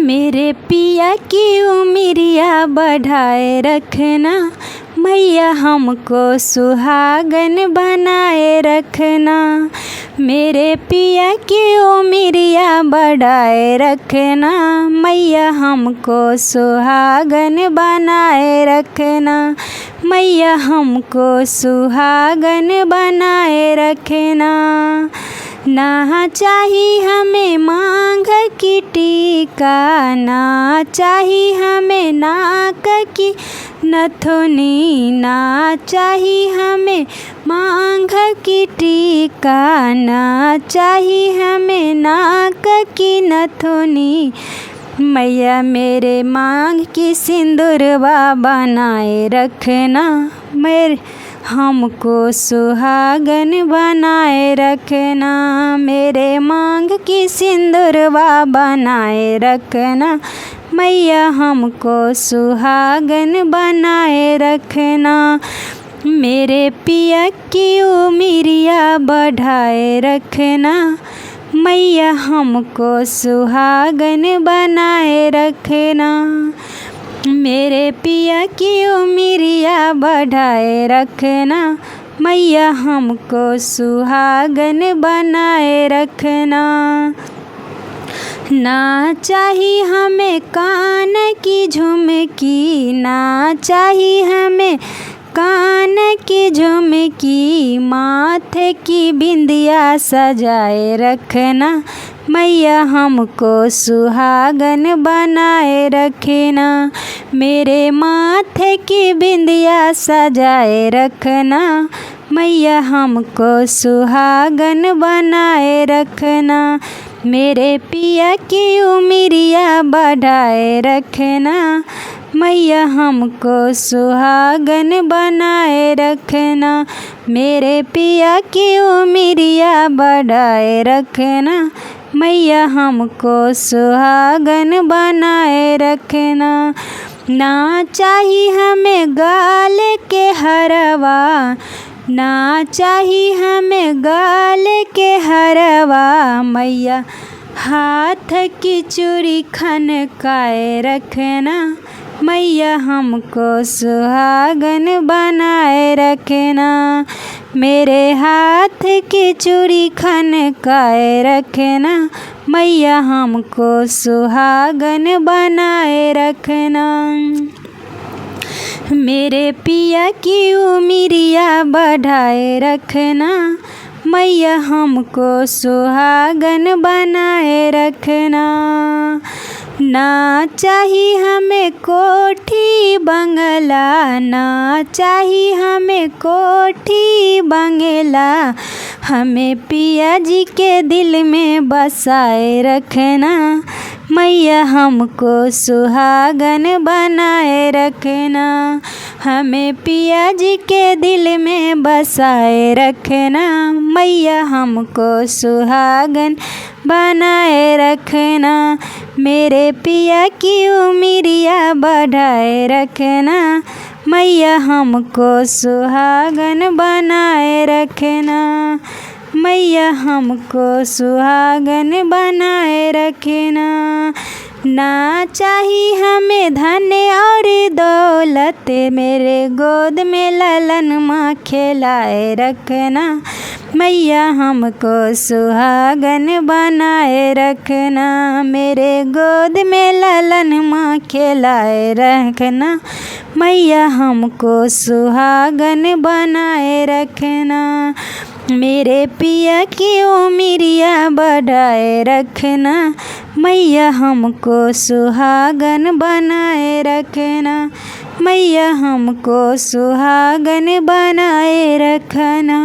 मेरे पिया की उमरिया बढ़ाए रखना, मैया हमको सुहागन बनाए रखना। मेरे पिया की उमरिया बढ़ाए रखना, मैया हमको सुहागन बनाए रखना। मैया हमको सुहागन बनाए रखना। ना चाहिए हमें मांग की टीका, ना चाहिए हमें नाक की नथुनी, ना चाहिए हमें मांग की टीका, ना चाहिए हमें नाक की नथुनी। मैया मेरे मांग की सिंदूरवा बनाए रखना, मेरे हमको सुहागन बनाए रखना। मेरे मांग की सिंदूरवा बनाए रखना, मैया हमको सुहागन बनाए रखना। मेरे पिया की उमरिया बढ़ाए रखना, मैया हमको सुहागन बनाए रखना। मेरे पिया की उमरिया बढ़ाए रखना, मैया हमको सुहागन बनाए रखना। ना चाहिए हमें कान की झुमकी, ना चाहिए हमें कान की झुमकी, माथे की बिंदिया सजाए रखना, मैया हमको सुहागन बनाए रखना। मेरे माथे की बिंदिया सजाए रखना, मैया हमको सुहागन बनाए रखना। मेरे पिया की उमरिया बढ़ाए रखना, मैया हमको सुहागन बनाए रखना। मेरे पिया की उमरिया बढ़ाए रखना, मैया हमको सुहागन बनाए रखना। ना चाहिए हमें गाल के हरवा, ना चाहिए हमें गाल के हरवा, मैया हाथ की चूड़ी खनकाए रखना, मैया हमको सुहागन बनाए रखना। मेरे हाथ की चूड़ी खनकाए रखना, मैया हमको सुहागन बनाए रखना। मेरे पिया की उमरिया बढ़ाए रखना, मैया हमको सुहागन बनाए रखना। ना चाहिए हमें कोठी बंगला, ना चाहिए हमें कोठी बंगला, हमें पिया जी के दिल में बसाए रखना, मैया हमको सुहागन बनाए रखना। हमें पिया जी के दिल में बसाए रखना, मैया हमको सुहागन बनाए रखना। मेरे पिया की उमरिया बढ़ाए रखना, मैया हमको सुहागन बनाए रखना। मैया हमको सुहागन बनाए रखना। ना चाहिए हमें धन और दौलत, मेरे गोद में ललन माँ खिलाए रखना, मैया हमको सुहागन बनाए रखना। मेरे गोद में ललन माँ खिलाए रखना, मैया हमको सुहागन बनाए रखना। मेरे पिया की उमरिया बढ़ाए रखना, मैया हमको सुहागन बनाए रखना। मैया हमको सुहागन बनाए रखना।